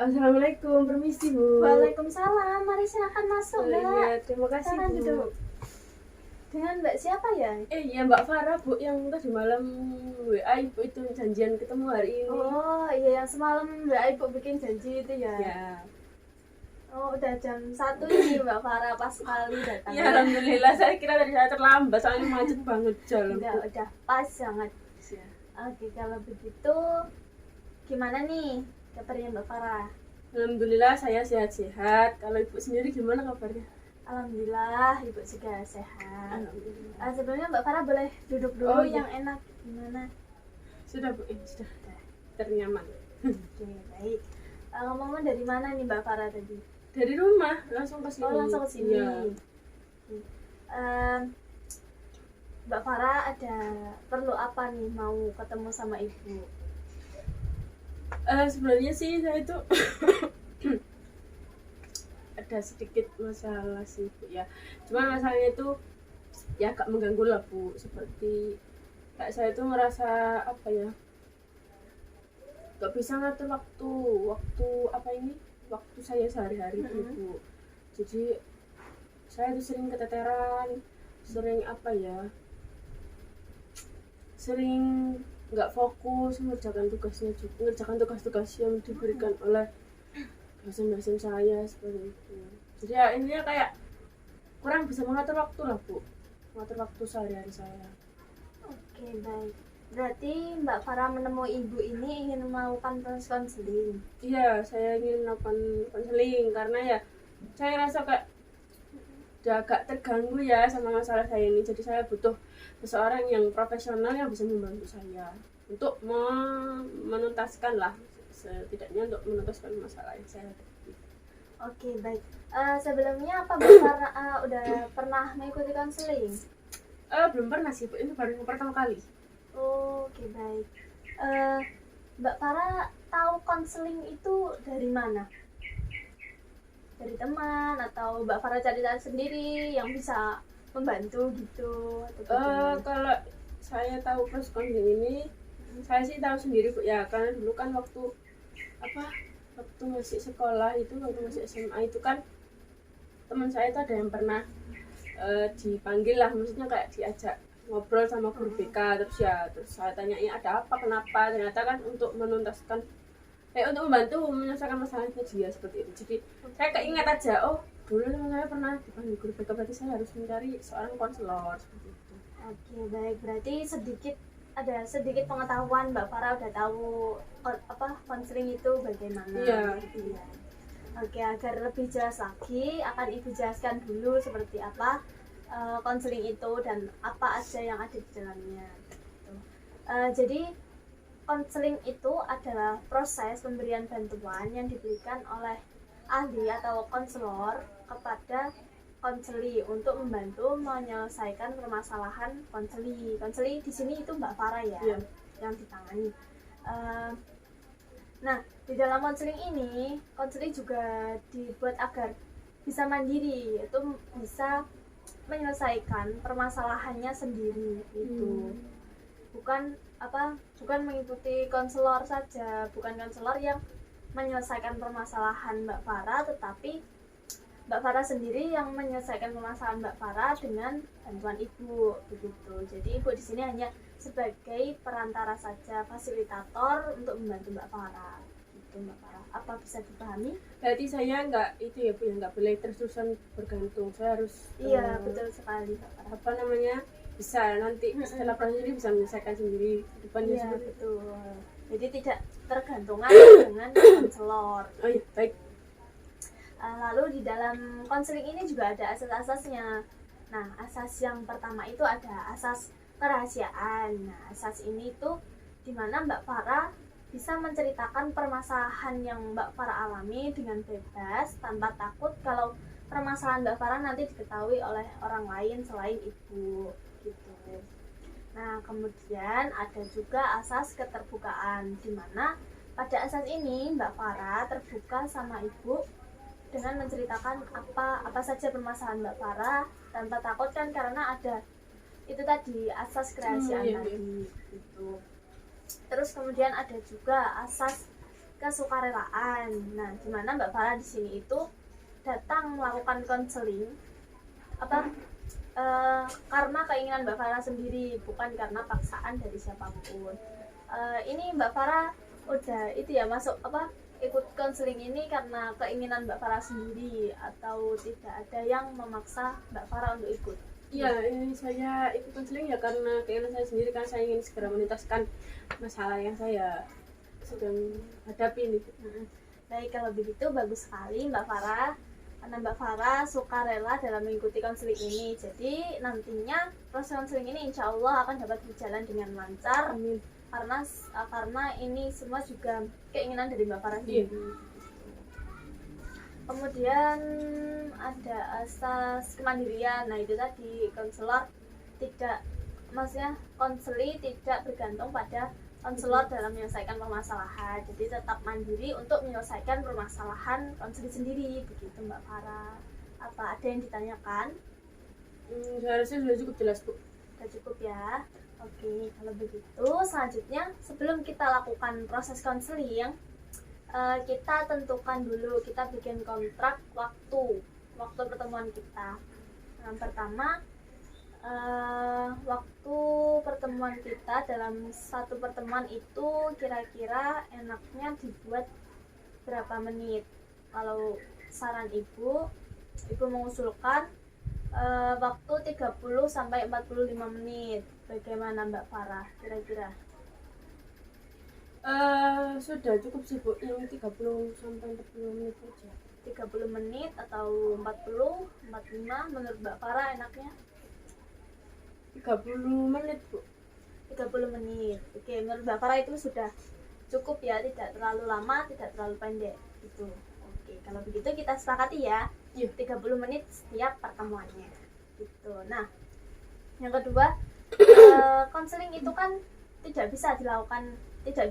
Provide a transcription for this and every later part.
Assalamualaikum, permisi Bu. Waalaikumsalam, mari silakan masuk, Mbak. Iya, terima kasih Silakan Bu. duduk. Dengan Mbak siapa ya? Iya Mbak Farah Bu, yang tadi malam WA Ibu itu janjian ketemu hari ini. Oh iya, yang semalam Mbak Ibu bikin janji itu ya? Ya. Oh udah jam 1 ini Mbak Farah pas sekali datang. Ya alhamdulillah, saya kira tadi saya terlambat soalnya macet banget jalan. Udah pas banget. Ya. Oke, kalau begitu gimana nih kabarnya Mbak Farah? Alhamdulillah saya sehat-sehat. Kalau Ibu sendiri gimana kabarnya? Alhamdulillah Ibu juga sehat. Alhamdulillah. Sebelumnya Mbak Farah boleh duduk dulu Oh, iya. yang enak gimana? Sudah Bu, sudah ternyaman. Oke, baik. Ngomong dari mana nih Mbak Farah tadi? Dari rumah langsung ke sini. Oh, langsung ke sini. Iya. Mbak Farah ada perlu apa nih mau ketemu sama Ibu? Sebenarnya sih saya itu ada sedikit masalah sih Bu ya. Cuma masalahnya itu ya agak mengganggu lah Bu. Seperti kayak saya itu ngerasa apa ya, gak bisa ngatur waktu saya sehari-hari Bu. Jadi saya itu sering keteteran, sering apa ya, sering nggak fokus mengerjakan tugas-tugas yang diberikan oleh dosen-dosen saya seperti itu. Jadi ya intinya kayak kurang bisa mengatur waktu lah Bu, mengatur waktu sehari-hari saya. Oke, baik. Berarti Mbak Farah menemui Ibu ini ingin melakukan proses konseling. Iya, saya ingin melakukan konseling karena ya saya rasa kayak udah agak terganggu ya sama masalah saya ini. Jadi saya butuh seseorang yang profesional yang bisa membantu saya untuk menuntaskan lah, setidaknya untuk menuntaskan masalah yang saya hadapi. Oke, baik. Sebelumnya apa Mbak Farah udah pernah mengikuti konseling? Belum pernah sih Bu, ini baru yang pertama kali. Oke, baik. Mbak Farah tahu konseling itu dari mana? Dari teman atau Mbak Farah cari sendiri yang bisa membantu gitu atau bagaimana? Kalau saya tahu proses konseling ini, saya sih tahu sendiri Bu ya, karena dulu kan waktu masih sekolah itu, waktu masih SMA itu kan teman saya itu ada yang pernah dipanggil lah, maksudnya kayak diajak ngobrol sama guru BK, terus saya tanyain ada apa, kenapa, ternyata kan untuk menuntaskan untuk membantu menyelesaikan masalahnya dia seperti itu. Jadi saya keinget aja, oh dulu saya pernah dipanggil guru BK, berarti saya harus mencari seorang konselor seperti itu. Oke, baik. Berarti ada sedikit pengetahuan Mbak Farah udah tahu konseling itu bagaimana. Iya. Iya. Oke, agar lebih jelas lagi akan Ibu jelaskan dulu seperti apa konseling itu dan apa aja yang ada di dalamnya. Gitu. Jadi konseling itu adalah proses pemberian bantuan yang diberikan oleh ahli atau konselor kepada konseli untuk membantu menyelesaikan permasalahan konseli. Konseli di sini itu Mbak Farah ya, Iya. yang ditangani. Nah, di dalam konseling ini, konseli juga dibuat agar bisa mandiri, yaitu bisa menyelesaikan permasalahannya sendiri itu. Bukan mengikuti konselor saja, bukan konselor yang menyelesaikan permasalahan Mbak Farah, tetapi Mbak Farah sendiri yang menyelesaikan permasalahan Mbak Farah dengan bantuan Ibu begitu. Jadi Ibu di sini hanya sebagai perantara saja, fasilitator untuk membantu Mbak Farah. Gitu Mbak Farah. Apa bisa dipahami? Berarti saya nggak itu ya Bu, ya nggak boleh terus-terusan bergantung. Saya harus Iya, betul sekali Mbak Farah. apa namanya, bisa nanti setelah proses ini bisa menyelesaikan sendiri depannya. Iya, seperti itu. betul. Jadi tidak tergantungan dengan konselor. Oh iya, baik. Lalu di dalam konseling ini juga ada asas-asasnya. Nah, asas yang pertama itu ada asas kerahasiaan. Nah, asas ini tuh dimana Mbak Farah bisa menceritakan permasalahan yang Mbak Farah alami dengan bebas tanpa takut kalau permasalahan Mbak Farah nanti diketahui oleh orang lain selain Ibu gitu. Nah, kemudian ada juga asas keterbukaan, dimana pada asas ini Mbak Farah terbuka sama Ibu dengan menceritakan apa saja permasalahan Mbak Farah tanpa takut kan, karena ada itu tadi asas kerahasiaan tadi gitu. Terus kemudian ada juga asas kesukarelaan. Nah, di mana Mbak Farah di sini itu datang melakukan konseling apa karena keinginan Mbak Farah sendiri, bukan karena paksaan dari siapapun. Ini Mbak Farah udah itu ya masuk ikut konseling ini karena keinginan Mbak Farah sendiri atau tidak ada yang memaksa Mbak Farah untuk ikut? Iya, ini saya ikut konseling ya karena keinginan saya sendiri, kan saya ingin segera menuntaskan masalah yang saya sedang hadapi ini. Baik, kalau begitu bagus sekali Mbak Farah, karena Mbak Farah suka rela dalam mengikuti konseling ini. Jadi nantinya proses konseling ini insya Allah akan dapat berjalan dengan lancar. Amin. Karena ini semua juga keinginan dari Mbak Farah sendiri. Kemudian ada asas kemandirian. Nah, itu tadi konselor tidak, maksudnya konseli tidak bergantung pada konselor dalam menyelesaikan permasalahan. Jadi tetap mandiri untuk menyelesaikan permasalahan konseli sendiri, begitu Mbak Farah. Apa ada yang ditanyakan? Seharusnya sudah cukup jelas, Bu. Sudah cukup ya. Oke, kalau begitu selanjutnya sebelum kita lakukan proses konseling, kita tentukan dulu, kita bikin kontrak waktu pertemuan kita. Yang pertama, waktu pertemuan kita dalam satu pertemuan itu kira-kira enaknya dibuat berapa menit. Kalau saran ibu mengusulkan waktu 30 sampai 45 menit. Bagaimana Mbak Farah kira-kira? Sudah cukup sih, Bu, yang 30 sampai 40 menit saja. 30 menit atau 40, 45 menurut Mbak Farah enaknya? 30 menit, Bu. 30 menit. Oke, menurut Mbak Farah itu sudah cukup ya, tidak terlalu lama, tidak terlalu pendek gitu. Oke, kalau begitu kita sepakati ya. 30 menit setiap pertemuannya. Gitu. Nah, yang kedua, konseling itu kan tidak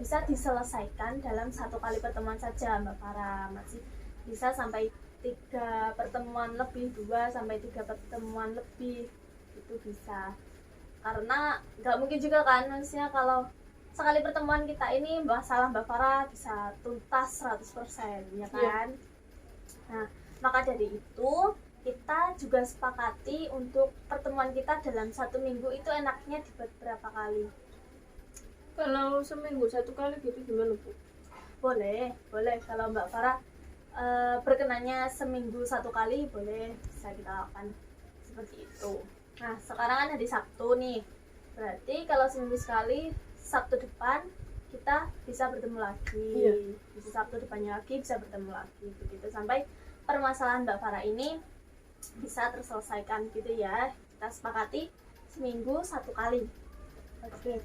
bisa diselesaikan dalam satu kali pertemuan saja Mbak Farah. Masih bisa sampai 3 pertemuan lebih, 2 sampai 3 pertemuan lebih, itu bisa. Karena nggak mungkin juga kan, maksudnya kalau sekali pertemuan kita ini masalah Mbak Farah bisa tuntas 100%, ya kan? Nah, maka dari itu kita juga sepakati untuk pertemuan kita dalam 1 minggu itu enaknya dibuat berapa kali? Kalau seminggu 1 kali gitu gimana, Bu? Boleh. Kalau Mbak Farah berkenannya seminggu 1 kali, boleh, bisa kita lakukan seperti itu. Nah, sekarang kan hari Sabtu nih, berarti kalau seminggu sekali, Sabtu depan kita bisa bertemu lagi. Bisa Sabtu depannya lagi bisa bertemu lagi, begitu sampai permasalahan Mbak Farah ini bisa terselesaikan gitu ya. Kita sepakati seminggu 1 kali. Oke.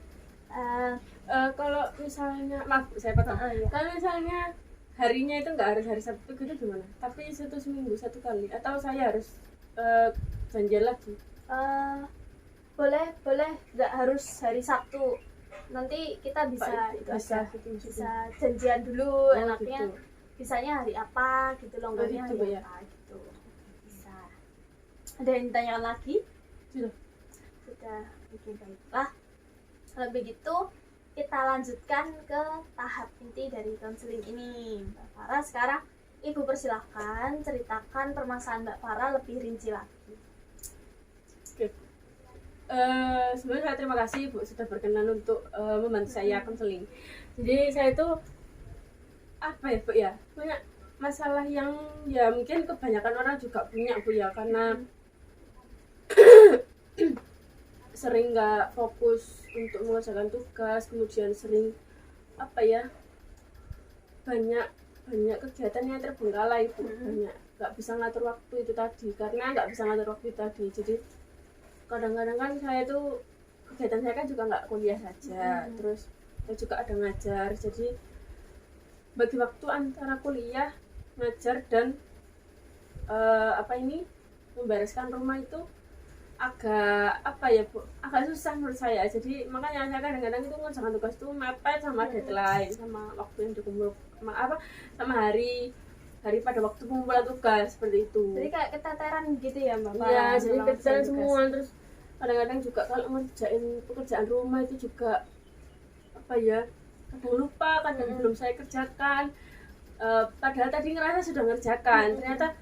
Kalau misalnya, maaf saya potong. Iya. Kalau misalnya harinya itu nggak harus hari Sabtu gitu gimana? Tapi seminggu 1 kali, atau saya harus janjian lagi? Boleh, nggak harus hari Sabtu. Nanti kita bisa janjian dulu, enaknya gitu. Bisanya hari apa gitu, longgarnya hari apa gitu. Bisa. Ada yang ditanyakan lagi? Sudah. Oke, baiklah. Kalau begitu kita lanjutkan ke tahap inti dari konseling ini. Mbak Farah, sekarang Ibu persilahkan ceritakan permasalahan Mbak Farah lebih rinci lagi. Oke. Sebenarnya saya terima kasih, Bu, sudah berkenan untuk membantu saya konseling. Jadi saya itu apa ya, Bu ya, punya masalah yang ya mungkin kebanyakan orang juga punya, Bu ya, karena sering nggak fokus untuk mengerjakan tugas, kemudian sering apa ya, banyak kegiatan yang terbengkalai, Bu. Banyak nggak bisa ngatur waktu itu tadi, karena nggak bisa ngatur waktu itu tadi. Jadi kadang-kadang kan saya tuh kegiatan saya kan juga nggak kuliah saja, terus saya juga ada ngajar. Jadi bagi waktu antara kuliah, ngajar, dan membereskan rumah itu agak agak susah menurut saya. Jadi makanya saya kadang-kadang itu ngerjakan tugas itu mepet sama deadline, sama waktu yang dikumpul, sama hari pada waktu pengumpulan tugas, seperti itu. Jadi kayak keteteran gitu ya, Mbak? Iya, jadi keteteran semua. Terus kadang-kadang juga kalau ngerjain pekerjaan rumah itu juga kadang lupa, kadang belum saya kerjakan. Padahal tadi ngerasa sudah ngerjakan, ternyata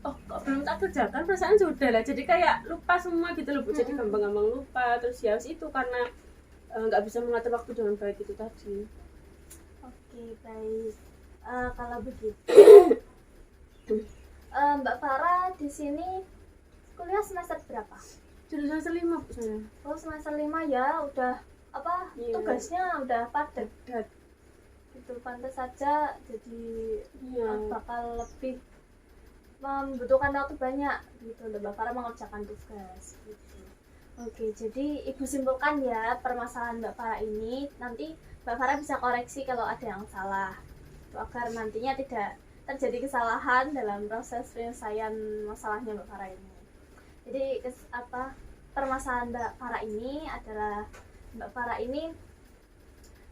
oh kok belum tak kerjakan, perasaan sudah lah, jadi kayak lupa semua gitu loh Bu. Jadi gampang-gampang lupa. Terus ya itu karena nggak bisa mengatur waktu dengan baik itu tadi. Oke, baik. Kalau begitu, Mbak Farah di sini kuliah semester berapa? Sudah semester 5 Bu saya. Oh, semester 5 ya, udah Iya. tugasnya udah padat. Dan Itu pantas saja jadi iya. bakal lebih membutuhkan waktu banyak gitu loh Mbak Farah mengerjakan tugas gitu. Oke, jadi Ibu simpulkan ya permasalahan Mbak Farah ini, nanti Mbak Farah bisa koreksi kalau ada yang salah, agar nantinya tidak terjadi kesalahan dalam proses penyelesaian masalahnya Mbak Farah ini. Jadi permasalahan Mbak Farah ini adalah Mbak Farah ini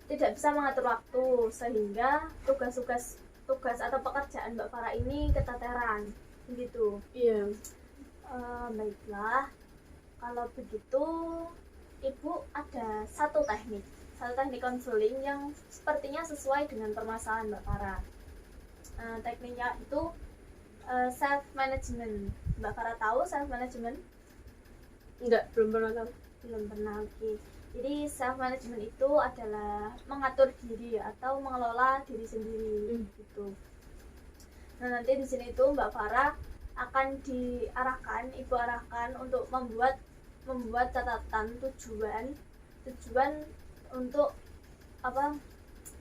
tidak bisa mengatur waktu, sehingga tugas atau pekerjaan Mbak Farah ini keteteran begitu. Iya. Baiklah, kalau begitu Ibu ada satu teknik konseling yang sepertinya sesuai dengan permasalahan Mbak Farah. Tekniknya itu self management. Mbak Farah tahu self management? Enggak, belum pernah tahu. Belum pernah. Oke. Jadi self management itu adalah mengatur diri atau mengelola diri sendiri gitu. Nah, nanti di sini itu Mbak Farah akan Ibu arahkan untuk membuat catatan tujuan untuk apa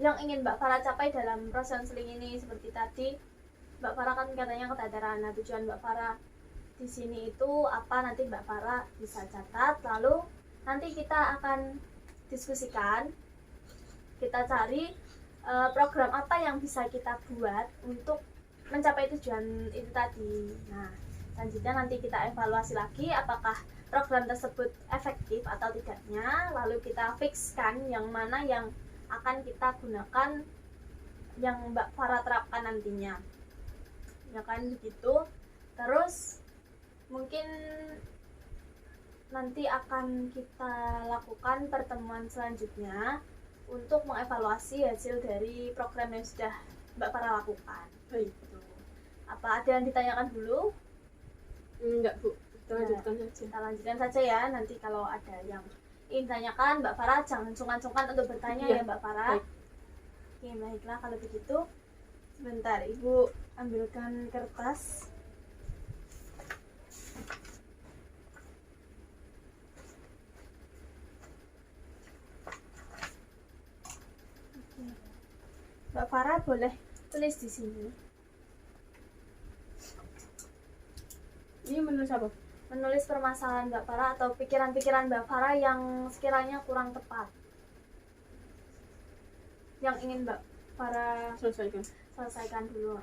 yang ingin Mbak Farah capai dalam proses konseling ini. Seperti tadi Mbak Farah kan katanya keteteran. Nah, tujuan Mbak Farah di sini itu apa, nanti Mbak Farah bisa catat, lalu nanti kita akan diskusikan, kita cari program apa yang bisa kita buat untuk mencapai tujuan itu tadi. Nah, selanjutnya nanti kita evaluasi lagi apakah program tersebut efektif atau tidaknya, lalu kita fixkan yang mana yang akan kita gunakan, yang Mbak Farah terapkan nantinya, ya kan begitu. Terus mungkin nanti akan kita lakukan pertemuan selanjutnya untuk mengevaluasi hasil dari program yang sudah Mbak Farah lakukan. Baik. Apa ada yang ditanyakan dulu? Enggak Bu, kita lanjutkan saja. Kita lanjutkan saja ya. Nanti kalau ada yang ingin tanyakan Mbak Farah jangan sungkan-sungkan untuk bertanya ya Mbak Farah. Baik. Oke, baiklah kalau begitu. Sebentar, Ibu ambilkan kertas. Mbak Farah boleh tulis di sini. Ini menulis apa? Menulis permasalahan Mbak Farah atau pikiran-pikiran Mbak Farah yang sekiranya kurang tepat, yang ingin Mbak Farah selesaikan dulu.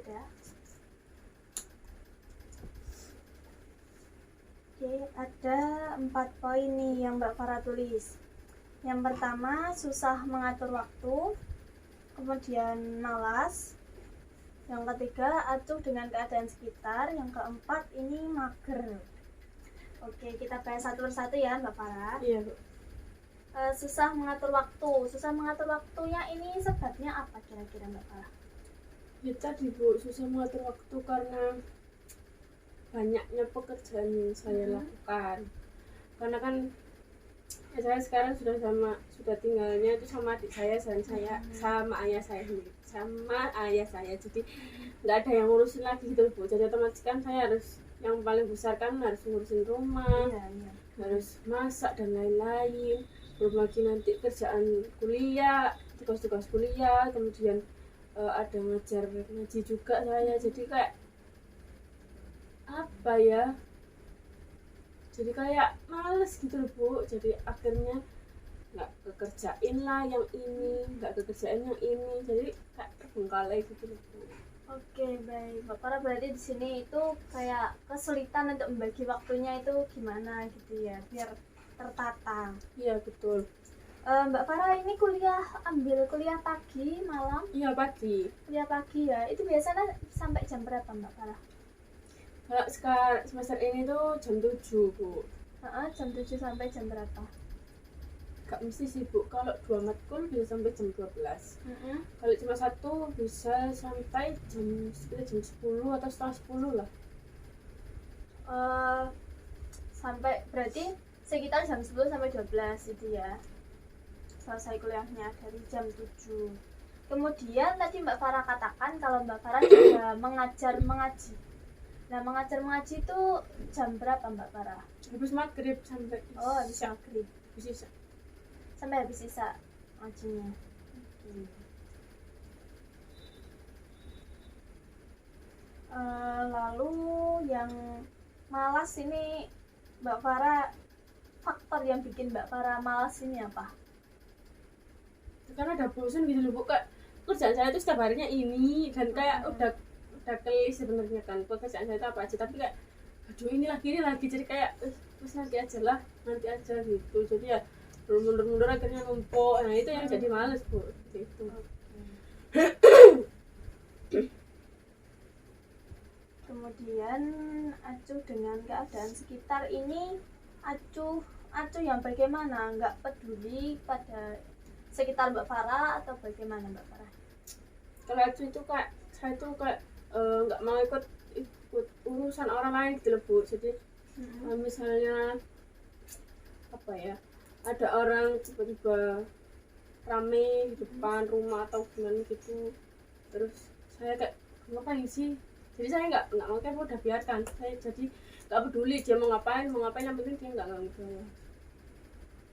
Sudah. Oke, ada ada 4 poin nih yang Mbak Farah tulis. Yang pertama, susah mengatur waktu. Kemudian malas. Yang ketiga, acuh dengan keadaan sekitar. Yang keempat, ini mager. Oke, kita bahas satu persatu ya Mbak Farah. Iya, Bu. Susah mengatur waktu. Susah mengatur waktunya ini sebabnya apa kira-kira Mbak Farah? Ya tadi Bu, susah mengatur waktu karena banyaknya pekerjaan yang saya lakukan. Karena kan ya saya sekarang sudah tinggalnya itu sama adik saya dan saya sama ayah saya sendiri, sama ayah saya, jadi nggak ada yang ngurusin lagi gitu Bu. Jadi otomatis kan saya harus, yang paling besar kan harus ngurusin rumah, Iya. harus masak dan lain-lain, belum lagi nanti kerjaan kuliah, tugas-tugas kuliah, kemudian ada ngajar ngaji juga saya, jadi kayak apa ya, jadi kayak males gitu loh Bu. Jadi akhirnya nggak kekerjain lah yang ini, nggak kekerjain yang ini, jadi kayak terbengkalai gitu loh Bu. Oke, baik. Mbak Farah berarti di sini itu kayak kesulitan untuk membagi waktunya itu gimana gitu ya, biar tertata. Iya betul. Mbak Farah ini ambil kuliah pagi, malam? Iya pagi. Kuliah pagi ya. Itu biasanya sampai jam berapa Mbak Farah? Kalau sekarang semester ini tuh jam 7 Bu. Jam 7 sampai jam berapa? Gak mesti sih Bu, kalau 2 matkul bisa sampai jam 12. Kalau cuma satu bisa sampai sekitar jam 10 atau setengah 10 lah. Sampai berarti sekitar jam 10 sampai 12 itu ya. Selesai kuliahnya dari jam 7. Kemudian tadi Mbak Farah katakan kalau Mbak Farah juga mengajar mengaji. Nah, mengajar mengaji itu jam berapa Mbak Farah? Habis maghrib sampai Habis maghrib. Habis isya. Sampai habis sisa ngajinya. Lalu yang malas ini Mbak Farah, faktor yang bikin Mbak Farah malas ini apa? Karena ada bosan gitu loh Bu, kak kerjaan saya itu setiap harinya ini, dan kayak udah kelis sebenarnya kan pekerjaan saya itu apa aja, tapi kayak aduh ini lagi, jadi kayak terus nanti aja gitu, jadi ya mundur akhirnya numpuk. Nah itu yang jadi males Bu gitu. Kemudian acuh dengan keadaan sekitar ini, acuh yang bagaimana? Nggak peduli pada sekitar Mbak Farah atau bagaimana Mbak Farah? Kalau acuh itu kayak saya tuh kayak nggak mau ikut urusan orang lain gitu loh Bu. Jadi misalnya apa ya, ada orang tiba-tiba rame di depan rumah atau gimana gitu, terus saya kayak ngapain sih, jadi saya nggak mau, kayak udah biarkan saya, jadi nggak peduli dia mau ngapain, yang penting dia nggak ganggu saya.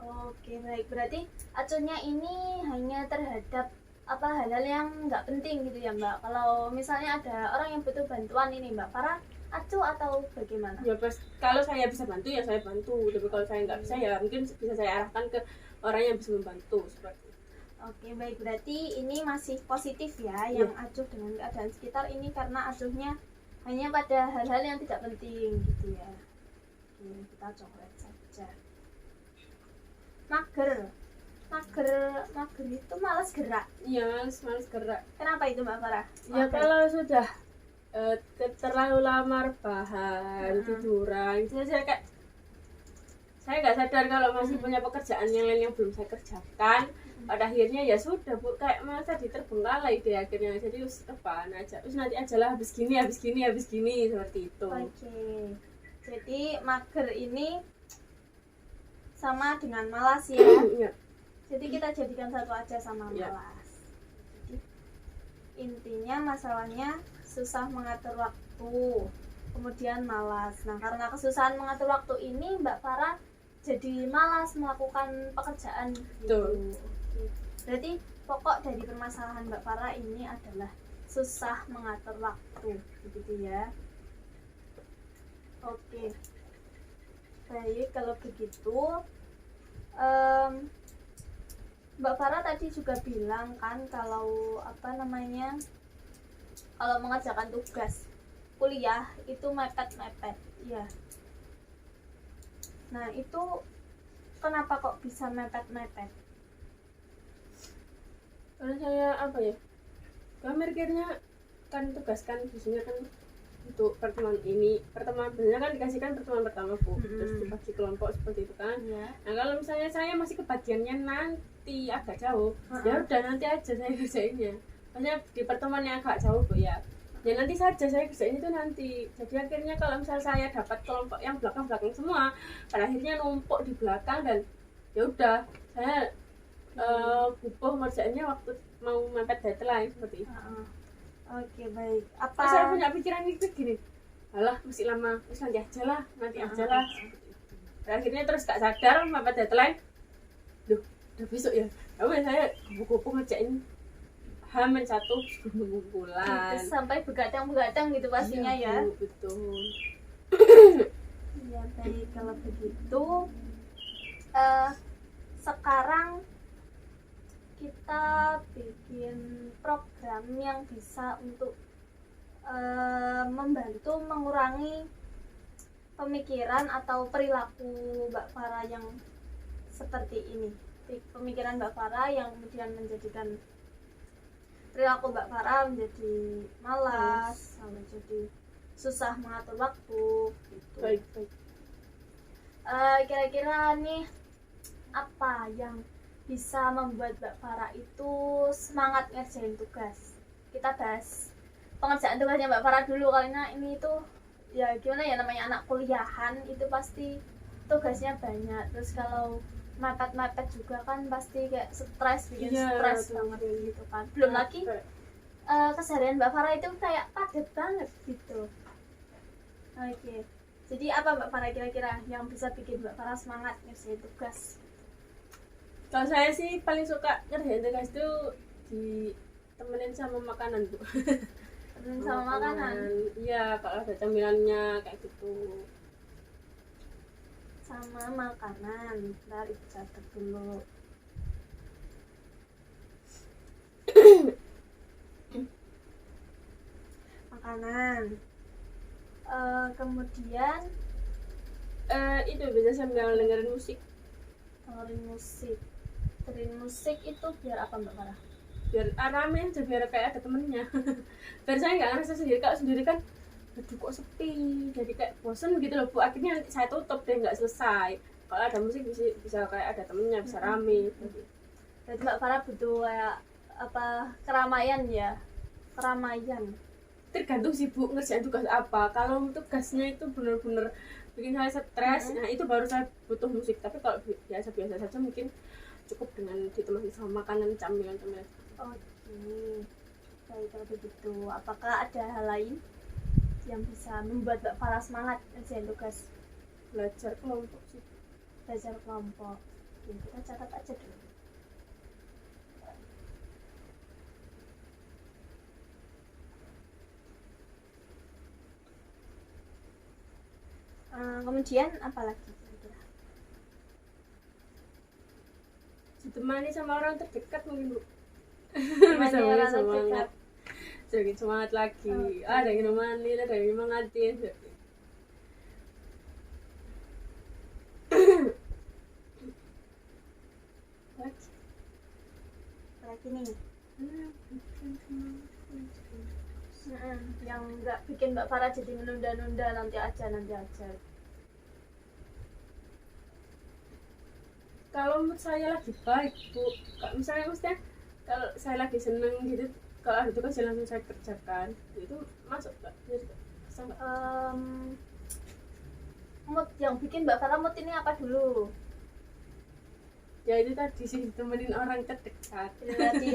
Oke, baik, berarti acuhnya ini hanya terhadap hal-hal yang nggak penting gitu ya Mbak. Kalau misalnya ada orang yang butuh bantuan ini Mbak Farah acuh atau bagaimana? Ya pas kalau saya bisa bantu ya saya bantu, tapi kalau saya nggak bisa ya mungkin bisa saya arahkan ke orang yang bisa membantu seperti itu. Oke, baik, berarti ini masih positif ya, yang acuh dengan keadaan sekitar ini karena acuhnya hanya pada hal-hal yang tidak penting gitu ya. Oke, kita coret saja. Mager itu malas gerak. Iya, malas gerak. Kenapa itu Mbak Farah? Ya kalau sudah terlalu lama rebahan, tiduran, jadi saya nggak sadar kalau masih punya pekerjaan yang lain yang belum saya kerjakan. Pada akhirnya ya sudah Bu, kayak malah tadi terbengkalai deh akhirnya, jadi rebahan aja, terus nanti ajalah habis gini seperti itu. Oke, jadi mager ini sama dengan malas ya. Jadi kita jadikan satu aja sama malas. Jadi intinya masalahnya susah mengatur waktu, kemudian malas. Nah, karena kesusahan mengatur waktu ini Mbak Farah jadi malas melakukan pekerjaan gitu. Berarti pokok dari permasalahan Mbak Farah ini adalah susah mengatur waktu, begitu ya. Oke, baik, kalau begitu Mbak Farah tadi juga bilang kan kalau kalau mengerjakan tugas kuliah itu mepet-mepet, ya. Nah itu kenapa kok bisa mepet-mepet? Karena saya apa ya, kami mikirnya kan tugas kan biasanya kan untuk pertemuan biasanya kan dikasihkan pertemuan pertama Bu, terus dibagi kelompok seperti itu kan. Nah kalau misalnya saya masih kebagiannya nanti agak jauh, ya udah nanti aja saya kerjainnya. Maksudnya di pertemuan yang agak jauh Bu ya nanti saja saya kerjain itu nanti. Jadi akhirnya kalau misalnya saya dapat kelompok yang belakang semua, pada akhirnya numpuk di belakang dan ya udah saya bubuh ngerjainnya waktu mau mepet deadline seperti itu. Oke, baik. Apa saya punya pikiran itu gini, alah masih lama, terus nanti aja lah dan akhirnya terus gak sadar mepet deadline, duh udah besok ya saya kupu-kupu ngerjain H-1 sebelum bulan sampai begadang gitu pastinya ya. Betul. Ya baik, kalau begitu sekarang kita bikin program yang bisa untuk membantu mengurangi pemikiran atau perilaku Mbak Farah yang seperti ini. Pemikiran Mbak Farah yang kemudian menjadikan perilaku Mbak Farah menjadi malas, menjadi susah mengatur waktu gitu. Baik. Kira-kira nih apa yang bisa membuat Mbak Farah itu semangat ngerjain tugas? Kita bahas pengerjaan tugasnya Mbak Farah dulu, karena ini itu ya gimana ya, namanya anak kuliahan itu pasti tugasnya banyak. Terus kalau mepet-mepet juga kan pasti kayak bikin stres banget gitu kan. Belum lagi keseharian Mbak Farah itu kayak padat banget gitu. Oke. Jadi apa Mbak Farah kira-kira yang bisa bikin Mbak Farah semangat ngerjain tugas? Kalau saya sih paling suka ngerjain tugas itu ditemenin sama makanan Bu. Sama makanan? Iya, kalau ada camilannya kayak gitu. Sama makanan, dari catat dulu. Makanan. Kemudian itu bisa sambil dengerin musik. Dengerin musik itu biar apa Mbak Farah? Biar rame aja, biar kayak ada temennya. Biar saya nggak ngerasa sendiri. Kalau sendiri kan aduh kok sepi, jadi kayak bosen gitu loh Bu. Akhirnya nanti saya tutup deh, nggak selesai. Kalau ada musik bisa kayak ada temennya, bisa rame gitu. Jadi Mbak Farah butuh kayak apa, keramaian ya? Keramaian tergantung sih Bu ngerjain tugas apa. Kalau tugasnya itu bener-bener bikin saya stres, nah itu baru saya butuh musik. Tapi kalau biasa-biasa saja mungkin cukup dengan ditemani sama makanan, camilan. Oke, baik kalau begitu. Apakah ada hal lain yang bisa membuat Mbak Farah semangat ngerjain tugas? Belajar kelompok sih. Belajar kelompok. Oke, kita catat aja dulu. Kemudian apa lagi kira-kira? Ditemani sama orang terdekat mungkin Bu. Bisa orang semangat. Jadi semangat lagi. Ada yang nemani, ada yang nyemangatin. Lagi nih. Yang nggak bikin Mbak Farah jadi menunda-nunda, nanti aja. Kalau menurut saya lagi baik Bu. Misalnya maksudnya kalau saya lagi seneng gitu, kalau ada tugas yang langsung saya kerjakan, itu masuk nggak? Bisa nggak? Mood yang bikin Mbak Farah mood ini apa dulu? Ya itu tadi sih, temenin orang terdekat. Berarti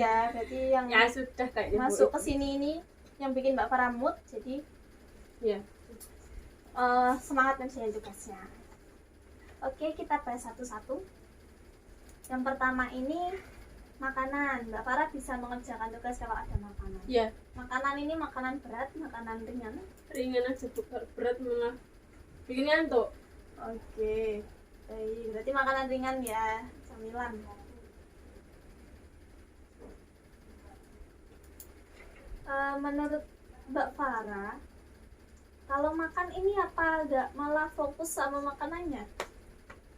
yang ya sudah kayaknya masuk ke sini ini yang bikin Mbak Farah mood, jadi ya semangat ngerjain tugasnya. Oke, kita bahas satu-satu. Yang pertama ini makanan. Mbak Farah bisa mengerjakan tugas kalau ada makanan. Iya. Makanan ini makanan berat, makanan ringan. Ringan aja Bu, berat malah bikin ngantuk. Oke. Baik, berarti makanan ringan ya, camilan. Menurut Mbak Farah, kalau makan ini apa agak malah fokus sama makanannya?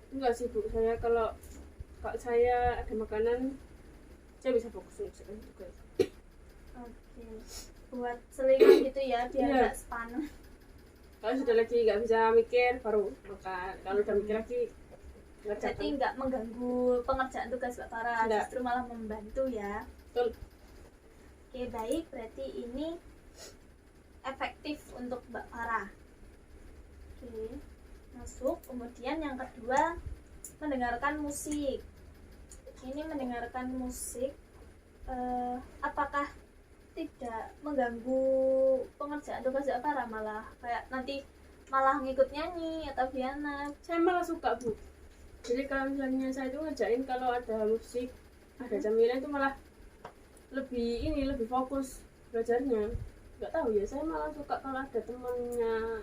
Enggak sih Bu, saya kalau saya ada makanan saya bisa fokus ngerjakan tugas. Oke. Buat selingan gitu ya biar Iya. nggak sepaneng. Kalau sudah lagi nggak bisa mikir baru makan, kalau udah mikir lagi Berarti ngerjakan. nggak mengganggu pengerjaan tugas Mbak Farah, Nggak. justru malah membantu ya. Betul. Oke, baik. Berarti ini efektif untuk Mbak Farah. Oke, masuk. Kemudian yang kedua, mendengarkan musik. Ini mendengarkan musik, apakah tidak mengganggu pengerjaan tugas Mbak Farah, malah kayak nanti malah ngikut nyanyi atau piano? Saya malah suka Bu. Jadi kalau misalnya saya itu ngerjain kalau ada musik, ada camilan itu malah lebih fokus belajarnya. Nggak tahu ya, saya malah suka kalau ada temannya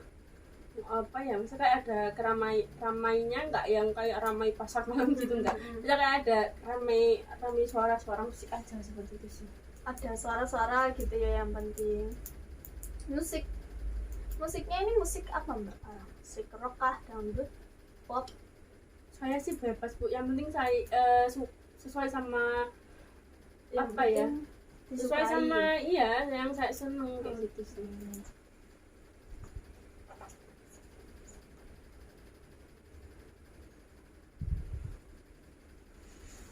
apa ya, misalnya kayak ada ramainya, nggak yang kayak ramai pasar malam gitu, enggak. Misalnya kayak ada ramai suara musik aja seperti itu sih. Ada suara-suara gitu ya yang penting. Musiknya ini musik apa Mbak Farah? Musik rock kah, dangdut, pop? Saya sih bebas Bu, yang penting saya sesuai sama Yang apa ya, penting sesuai disukai. sama yang saya seneng kayak gitu sih.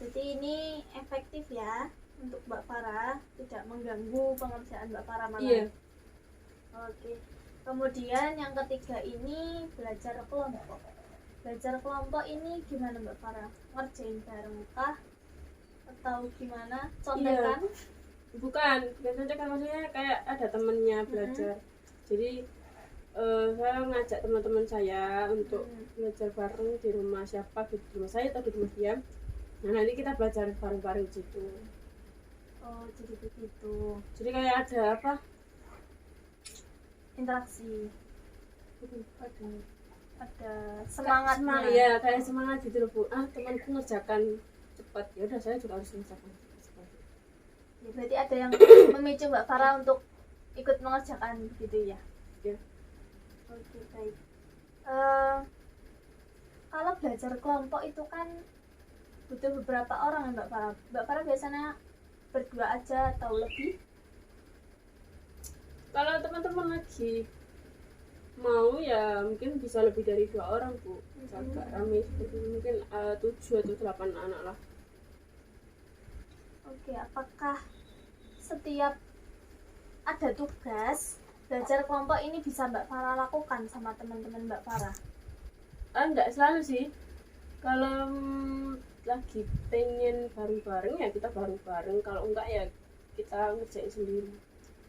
Jadi ini efektif ya untuk Mbak Farah, tidak mengganggu pengerjaan Mbak Farah malah. Iya. Oke. Kemudian yang ketiga ini belajar kelompok. Belajar kelompok ini gimana Mbak Farah? Ngerjain bareng kah? Atau gimana? Contekan? Bukan, biasanya kan maksudnya kayak ada temennya belajar. Jadi saya ngajak teman-teman saya untuk belajar bareng di rumah siapa gitu, di rumah saya atau di rumah dia. Nah nanti kita belajar bareng-bareng gitu. Oh, jadi begitu. Jadi kayak ada apa? Interaksi. Ada Semangatnya. ya, kayak semangat gitu loh Bu. Temanku ngerjakan cepat, ya udah saya juga harus ngerjakan cepat. Ya, berarti ada yang memicu Mbak Farah untuk ikut mengerjakan gitu ya? Ya. Oke, baik. Kalau belajar kelompok itu kan butuh beberapa orang ya Mbak Farah. Mbak Farah biasanya berdua aja atau lebih? Kalau teman-teman lagi mau ya mungkin bisa lebih dari 2 orang Bu. Agak ramai seperti itu, mungkin 7 atau 8 anak lah. Oke, apakah setiap ada tugas belajar kelompok ini bisa Mbak Farah lakukan sama teman-teman Mbak Farah? Enggak selalu sih. Kalau lagi pengen bareng-bareng ya kita bareng-bareng, kalau enggak ya kita ngerjain sendiri.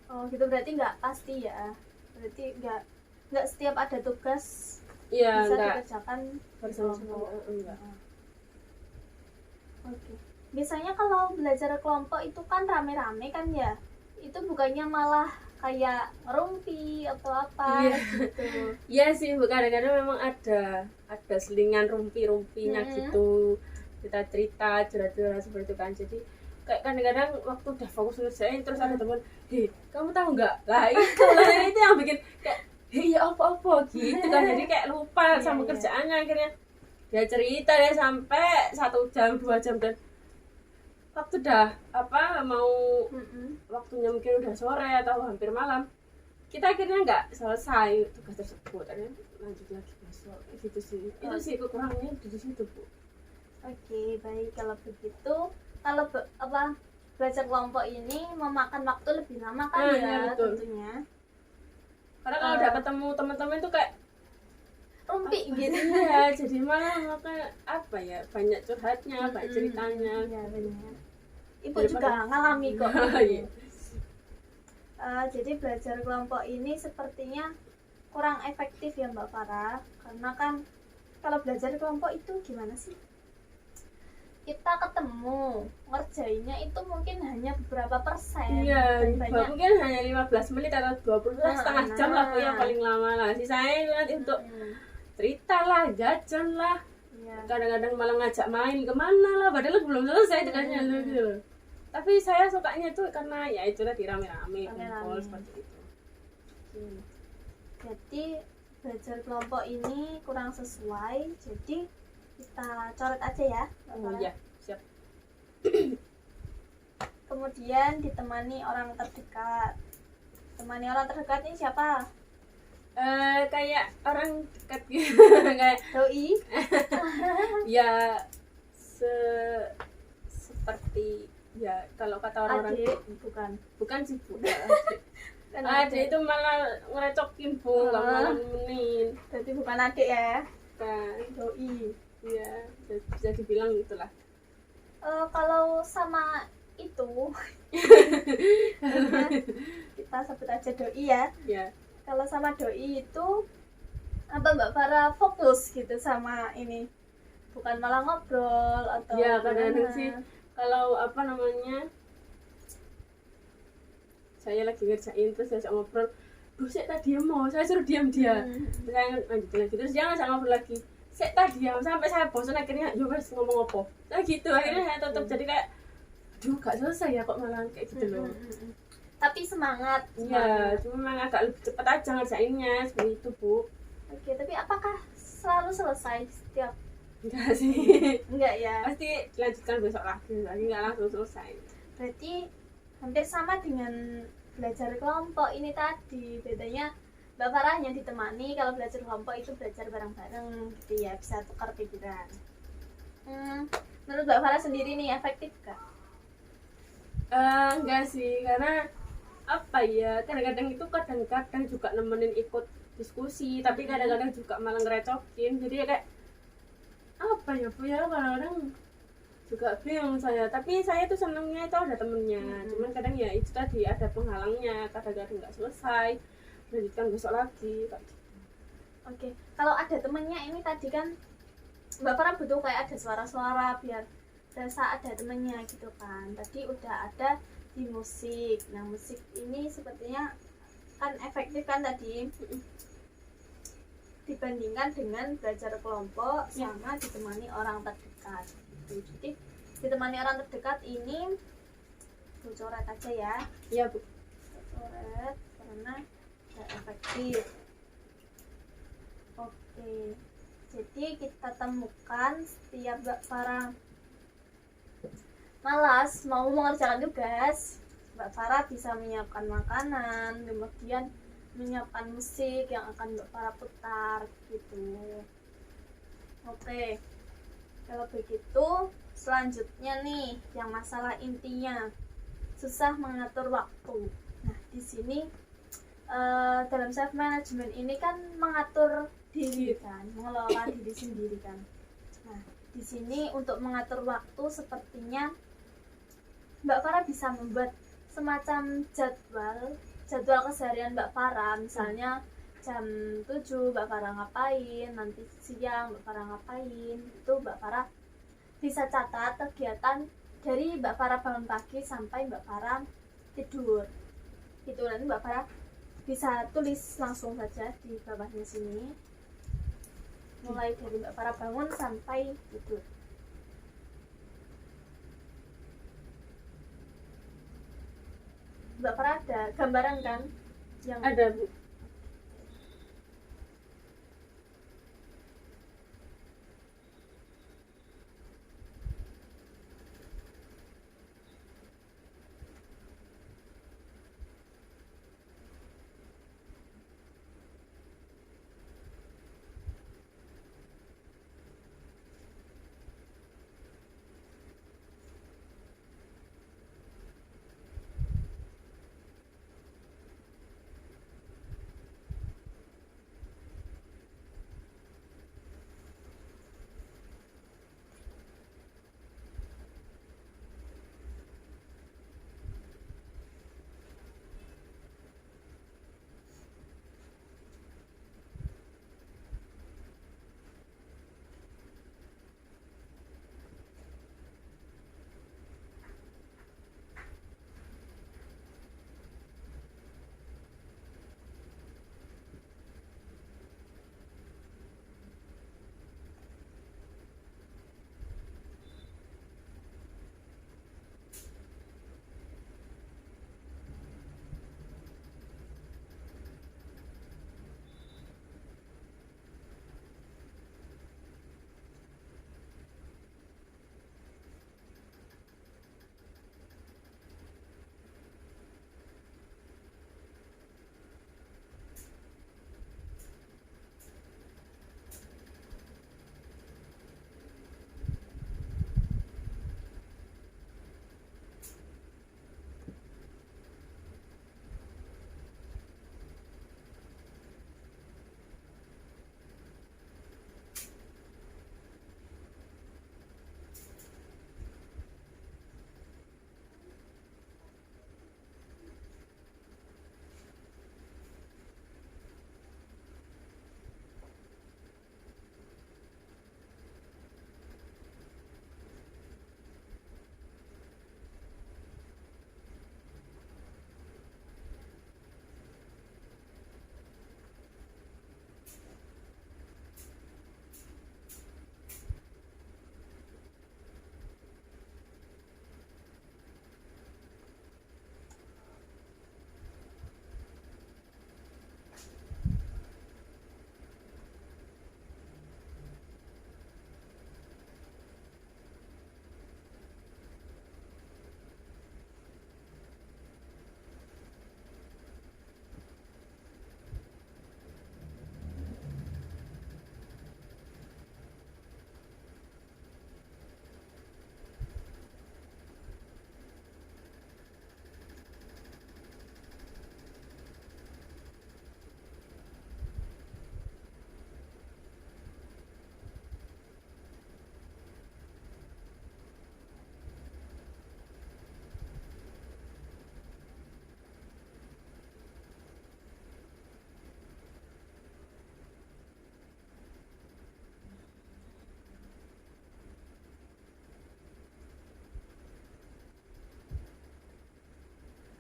Oh gitu, berarti nggak pasti ya? Berarti nggak setiap ada tugas Iya, bisa enggak dikerjakan bersama-sama, enggak. Oke. Biasanya kalau belajar kelompok itu kan rame-rame kan ya? Itu bukannya malah kayak ngerumpi atau apa gitu? Iya sih, Bu, kadang-kadang memang ada selingan rumpi-rumpinya gitu. Kita cerita curhat-curhat seperti itu kan. Jadi kayak kadang-kadang waktu udah fokus ngerjain terus ada teman, "Hei, kamu tahu nggak?" Lah itu yang bikin kayak, "Hei, ya apa-apa" gitu kan. Jadi kayak lupa sama kerjaannya, akhirnya dia cerita deh sampai 1 jam 2 jam, dan waktu udah mau waktunya mungkin udah sore atau hampir malam, kita akhirnya nggak selesai tugas tersebut, akhirnya lanjut lagi besok gitu sih. Itu sih kekurangannya di situ Bu. Oke, baik. Kalau begitu, kalau belajar kelompok ini memakan waktu lebih lama kan ya, betul. tentunya. Karena kalau udah ketemu teman-teman tuh kayak Rumpi gitu. ya, jadi malah apa ya, banyak curhatnya, banyak ceritanya. Iya, benar. Ibu Daripada- juga ngalami kok. Iya. Jadi belajar kelompok ini sepertinya kurang efektif ya Mbak Farah, karena kan kalau belajar kelompok itu gimana sih? Kita ketemu ngerjainnya itu mungkin hanya beberapa persen, Iya, dan banyak mungkin hanya 15 menit atau 20 menit, setengah jam lah Bu, yang paling lama lah. Sisanya itu nanti untuk cerita lah, jajan lah, Iya. kadang-kadang malah ngajak main kemana lah, padahal belum selesai tugasnya gitu. Tapi saya sukanya tuh karena ya itu tadi rame-rame, kumpul seperti itu. Jadi belajar kelompok ini kurang sesuai. Jadi kita coret aja ya, Mbak Oh Farah. iya, siap. Kemudian ditemani orang terdekat. Temani orang terdekat ini siapa? Kayak orang dekat gitu. Kayak Doi. ya seperti ya kalau kata orang-orang Adik, bukan. bukan sih Bu. Kan Adik itu malah ngerecokin Bu, nggak Oh. malah nemenin. Berarti bukan adik ya. Kan, Doi. ya bisa dibilang gitulah. Kalau sama itu kita sebut aja doi ya. Ya, Kalau sama doi itu apa Mbak Farah fokus gitu sama ini, bukan malah ngobrol atau ya kadang-kadang gimana? sih kalau apa namanya saya lagi ngerjain terus saya ngobrol, duh saya tadi mau, saya suruh diam dia. Saya lanjutin lagi terus dia ngajak ngobrol lagi, saya tadi diam sampai saya bosan akhirnya yo wes ngomong apa. Nah gitu akhirnya saya tetap jadi kayak duh gak selesai ya kok malah kayak gitu loh. Tapi semangat. Iya, cuma memang agak lebih cepat aja ngerjainnya seperti itu Bu. Oke, tapi apakah selalu selesai setiap? Enggak sih. Enggak ya. Pasti dilanjutkan besok lagi nggak langsung selesai. Berarti hampir sama dengan belajar kelompok ini tadi. Bedanya Mbak Farah hanya ditemani, kalau belajar kelompok itu belajar bareng-bareng gitu ya, bisa tukar pikiran. Menurut Mbak Farah sendiri nih efektif gak? Enggak sih, karena apa ya, kadang-kadang itu kadang-kadang juga nemenin ikut diskusi, tapi kadang-kadang juga malah ngerecokin. Jadi ya kayak apa ya Bu ya, kadang-kadang juga bingung saya. Tapi saya tuh senengnya itu ada temennya. Cuman kadang ya itu tadi ada penghalangnya, kadang-kadang nggak selesai, lanjutkan besok lagi kayak gitu. Oke, kalau ada temennya ini tadi kan Mbak Farah butuh kayak ada suara-suara biar berasa ada temennya gitu kan. Tadi udah ada di musik. Nah musik ini sepertinya kan efektif kan tadi dibandingkan dengan belajar kelompok sama ditemani orang terdekat gitu. Jadi ditemani orang terdekat ini coret aja ya. Iya Bu. Coret karena gak efektif. Oke, jadi kita temukan setiap Mbak Farah malas mau mengerjakan tugas, Mbak Farah bisa menyiapkan makanan, kemudian menyiapkan musik yang akan Mbak Farah putar gitu. Oke, kalau begitu selanjutnya nih yang masalah intinya susah mengatur waktu. Nah di sini dalam self management ini kan mengatur diri kan, mengelola diri sendiri kan. Nah di sini untuk mengatur waktu sepertinya Mbak Farah bisa membuat semacam jadwal keseharian Mbak Farah. Misalnya jam 7 Mbak Farah ngapain, nanti siang Mbak Farah ngapain. Itu Mbak Farah bisa catat kegiatan dari Mbak Farah bangun pagi sampai Mbak Farah tidur. Itu nanti Mbak Farah bisa tulis langsung saja di bawahnya sini. Mulai dari Mbak Farah bangun sampai tidur. Mbak Farah ada gambaran kan? Yang Ada Bu.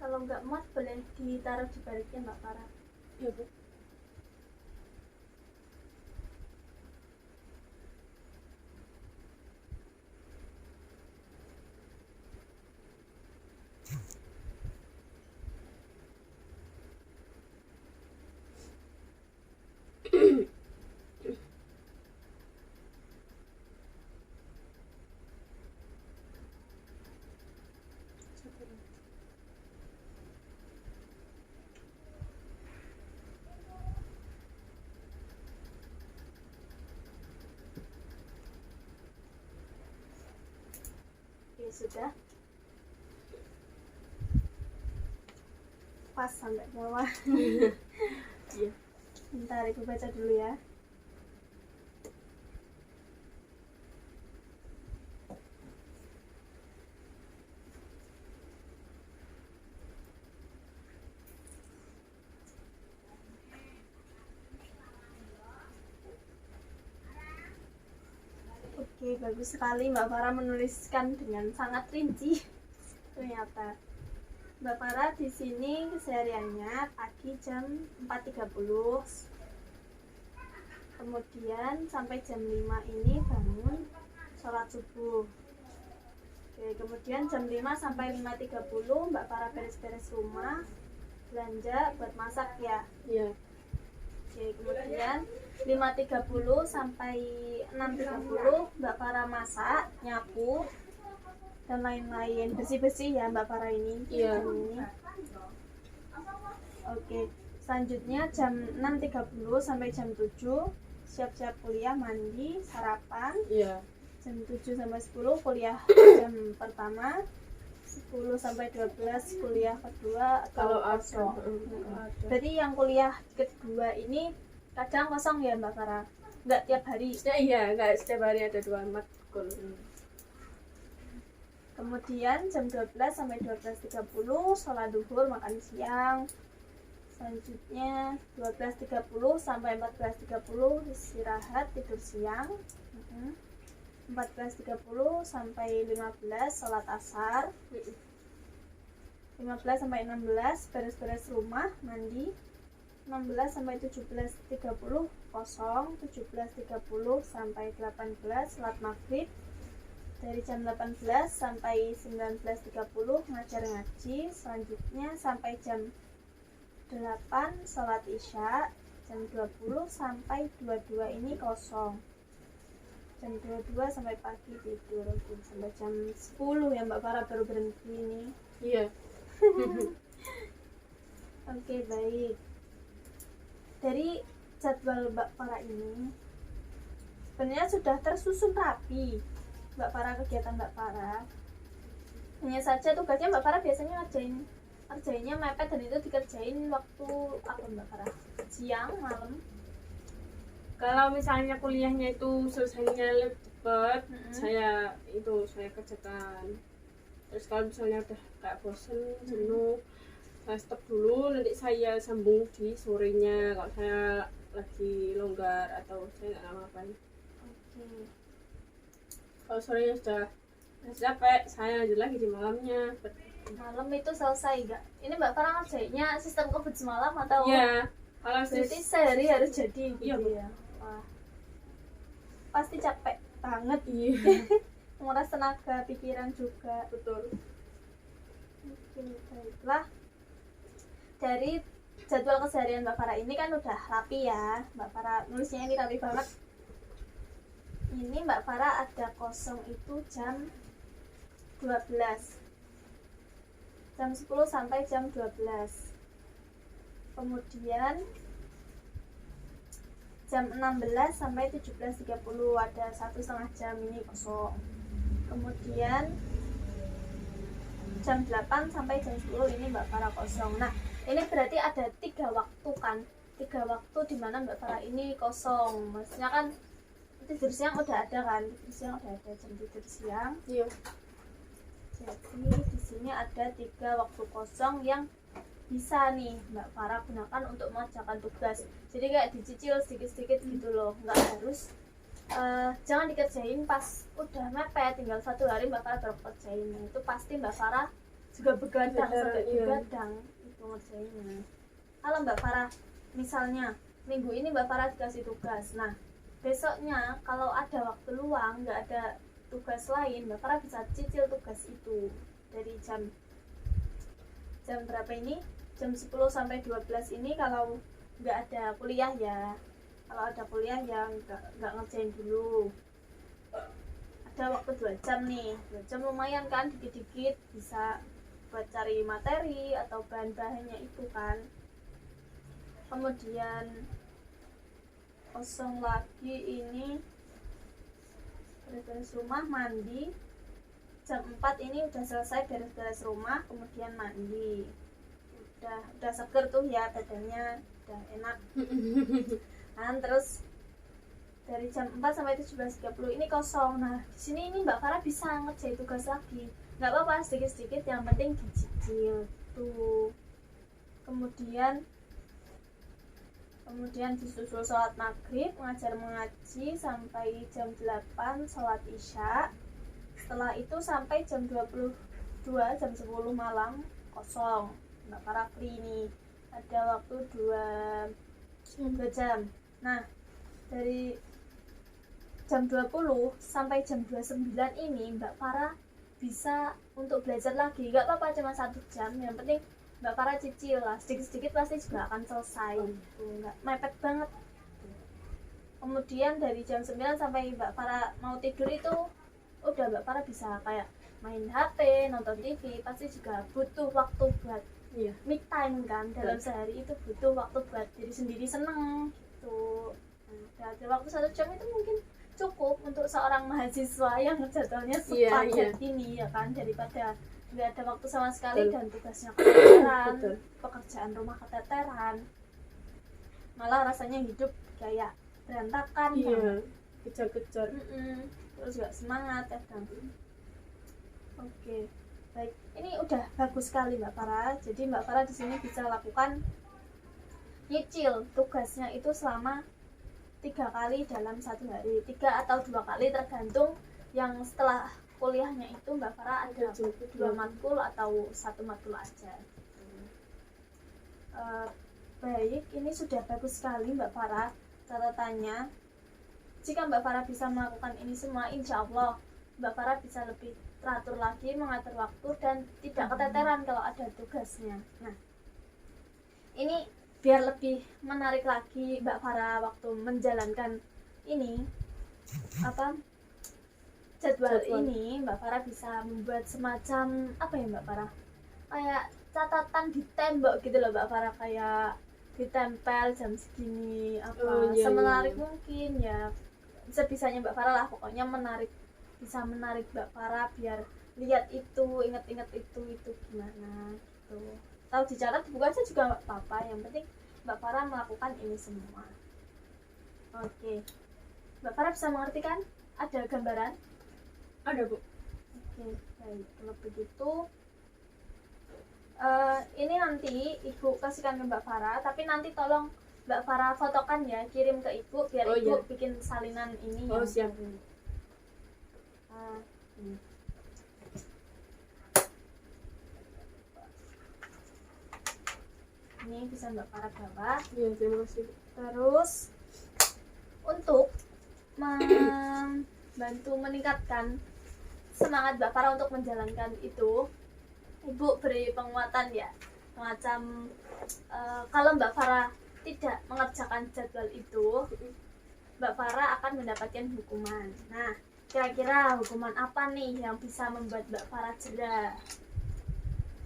Kalau nggak muat boleh ditaruh di baliknya Mbak Farah. Iya Bu. Oke, sudah. Pas sampai bawah. Iya. Bentar, Ibu baca dulu ya. Oke, bagus sekali Mbak Farah menuliskan dengan sangat rinci. Ternyata Mbak Farah di sini kesehariannya pagi jam 4.30, kemudian sampai jam 5 ini bangun sholat subuh. Oke, kemudian jam 5 sampai 5.30 Mbak Farah beres-beres rumah, belanja buat masak ya. Iya. Oke, kemudian 5.30 sampai 6.30 Mbak Farah masak, nyapu, dan lain-lain, bersih-bersih ya Mbak Farah ini. Iya. Ini. Oke, selanjutnya jam 6.30 sampai jam 7 siap-siap kuliah, mandi, sarapan. Iya. Jam 7 sampai 10 kuliah jam pertama, 10 sampai 12 kuliah kedua Kalau atau ada. kosong. Ada. Berarti yang kuliah kedua ini kadang kosong ya Mbak Farah? Nggak tiap hari? Iya, enggak setiap hari ada 2 matkul. Kemudian jam 12 sampai 12.30 sholat duhur, makan siang. Selanjutnya 12.30 sampai 14.30 istirahat, tidur siang. 14.30 sampai 15 sholat asar. 15 sampai 16 beres-beres rumah, mandi. 16 sampai 17.30 kosong. 17.30 sampai 18 sholat maghrib. Dari jam 18 sampai 19.30 ngajar ngaji. Selanjutnya sampai jam 8 sholat isya. Jam 20 sampai 22 ini kosong. Jam 22 sampai pagi tidur. Sampai jam 10 ya Mbak Farah baru berhenti ini. Iya. Oke, baik. Dari jadwal Mbak Farah ini sebenarnya sudah tersusun rapi Mbak Farah, kegiatan Mbak Farah. Hanya saja tugasnya Mbak Farah biasanya kerjainnya mepet, dan itu dikerjain waktu apa Mbak Farah? Siang, malam? Kalau misalnya kuliahnya itu selesainya lebih cepat, saya kerjakan. Terus kalau misalnya udah kayak bosen, jenuh, saya stop dulu, nanti saya sambung di sorenya kalau saya lagi longgar atau saya nggak ngapain. Oke. Kalau sorenya sudah capek, saya lanjut lagi di malamnya. Malam itu selesai nggak? Ini Mbak Farah ngerjainnya sistem kebut semalam atau? Iya. Kalau Berarti sehari harus jadi gitu Iya, Bu. ya? Wah. Pasti capek banget. Iya. Menguras tenaga, pikiran juga. Betul. Oke, baiklah. Dari jadwal keseharian Mbak Farah ini kan udah rapi ya. Mbak Farah nulisnya ini rapi banget. Ini Mbak Farah ada kosong itu jam 12. Jam 10 sampai jam 12. Kemudian jam 16 sampai 17.30 ada 1,5 jam ini kosong. Kemudian jam 8 sampai jam 10 ini Mbak Farah kosong. Nah, ini berarti ada 3 waktu kan? 3 waktu di mana Mbak Farah ini kosong. Maksudnya kan tidur siang udah ada kan? Tidur siang udah ada jam tidur siang. Iya. Jadi di sini ada 3 waktu kosong yang bisa nih Mbak Farah gunakan untuk mengerjakan tugas. Jadi kayak dicicil sedikit-sedikit gitu loh, nggak harus jangan dikerjain pas udah mepet tinggal 1 hari Mbak Farah baru kerjain. Itu pasti Mbak Farah juga begadang Begadang, sampai iya. begadang itu ngerjainnya. Kalau Mbak Farah misalnya minggu ini Mbak Farah dikasih tugas, nah besoknya kalau ada waktu luang nggak ada tugas lain, Mbak Farah bisa cicil tugas itu dari jam berapa ini, jam 10 sampai 12 ini kalau nggak ada kuliah ya. Kalau ada kuliah ya nggak ngerjain dulu, ada waktu 2 jam nih, 2 jam lumayan kan, dikit-dikit bisa buat cari materi atau bahan-bahannya itu kan. Kemudian kosong lagi ini beres-beres rumah, mandi. Jam 4 ini udah selesai beres-beres rumah, kemudian mandi. Udah seger tuh ya badannya, udah enak. Nah, terus dari jam 4 sampai 17.30 ini kosong. Nah, di sini ini Mbak Farah bisa ngerjain tugas lagi. Nggak apa-apa, sedikit-sedikit, yang penting dicicil tuh. Kemudian disusul sholat maghrib, mengajar mengaji sampai jam 8, sholat isya. Setelah itu sampai jam 22, jam 10 malam kosong. Mbak Farah free nih, ada waktu 2 jam. Nah, dari jam 20 sampai jam 29 ini Mbak Farah bisa untuk belajar lagi. Gak apa-apa, cuma 1 jam, yang penting Mbak Farah cicil lah, sedikit-sedikit pasti juga akan selesai. Nggak mepet banget. Kemudian dari jam 9 sampai Mbak Farah mau tidur itu udah Mbak Farah bisa kayak main HP, nonton TV, pasti juga butuh waktu buat me time kan. Dalam sehari itu butuh waktu buat diri sendiri seneng gitu. Nah, dari waktu 1 jam itu mungkin cukup untuk seorang mahasiswa yang jadwalnya sepadat ini ya kan, daripada nggak ada waktu sama sekali dan tugasnya keteteran, pekerjaan rumah keteteran, malah rasanya hidup kayak berantakan. Kejar-kejar. Terus nggak semangat ya kan. Oke, baik, ini udah bagus sekali Mbak Farah. Jadi Mbak Farah di sini bisa lakukan nyicil tugasnya itu selama 3 kali dalam 1 hari, 3 atau 2 kali tergantung. Yang setelah kuliahnya itu Mbak Farah ada 2 matkul atau 1 matkul aja. Baik, ini sudah bagus sekali Mbak Farah catatannya. Jika Mbak Farah bisa melakukan ini semua, insya Allah Mbak Farah bisa lebih teratur lagi, mengatur waktu, dan tidak keteteran kalau ada tugasnya. Nah, ini biar lebih menarik lagi Mbak Farah waktu menjalankan ini jadwal ini, Mbak Farah bisa membuat semacam apa ya Mbak Farah, kayak catatan di tembok gitu loh Mbak Farah, kayak ditempel jam segini semenarik mungkin ya, sebisanya Mbak Farah lah, pokoknya bisa menarik Mbak Farah biar lihat itu, ingat-ingat itu gimana gitu. Tahu dicatat di buku aja juga nggak apa-apa, yang penting Mbak Farah melakukan ini semua. Oke, Mbak Farah bisa mengerti kan? Ada gambaran? Ada, Bu. Oke, baik, kalau begitu ini nanti Ibu kasihkan ke Mbak Farah, tapi nanti tolong Mbak Farah fotokan ya, kirim ke Ibu biar Ibu bikin salinan ini. Siap. Ini bisa Mbak Farah bawa. Iya, terima kasih. Terus untuk membantu meningkatkan semangat Mbak Farah untuk menjalankan itu, Ibu beri penguatan ya, semacam kalau Mbak Farah tidak mengerjakan jadwal itu, Mbak Farah akan mendapatkan hukuman. Nah, kira-kira hukuman apa nih yang bisa membuat Mbak Farah jera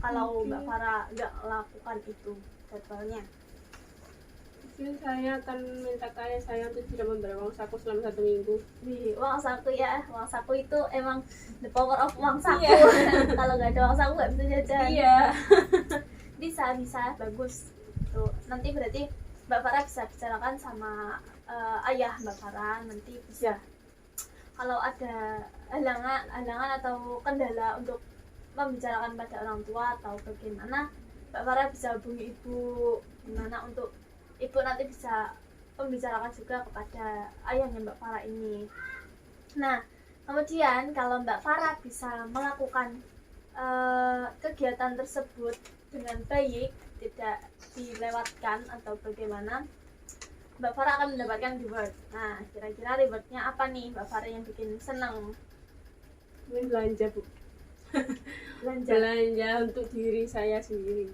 kalau Mbak Farah nggak melakukan itu jadwalnya? Mungkin saya akan minta ke ayah saya untuk tidak memberi uang saku selama 1 minggu. Wih, uang saku ya, uang saku itu emang the power of uang saku. Kalau nggak ada uang saku nggak bisa jajan. Bisa, bagus. Tuh, nanti berarti Mbak Farah bisa bicarakan sama ayah Mbak Farah, nanti bisa. Kalau ada halangan atau kendala untuk membicarakan pada orang tua atau bagaimana, Mbak Farah bisa hubungi Ibu, gimana untuk Ibu nanti bisa membicarakan juga kepada ayahnya Mbak Farah ini. Nah, kemudian kalau Mbak Farah bisa melakukan kegiatan tersebut dengan baik, tidak dilewatkan atau bagaimana, Mbak Farah akan mendapatkan reward. Nah, kira-kira rewardnya apa nih Mbak Farah yang bikin senang? Mungkin belanja Bu, Belanja. belanja untuk diri saya sendiri,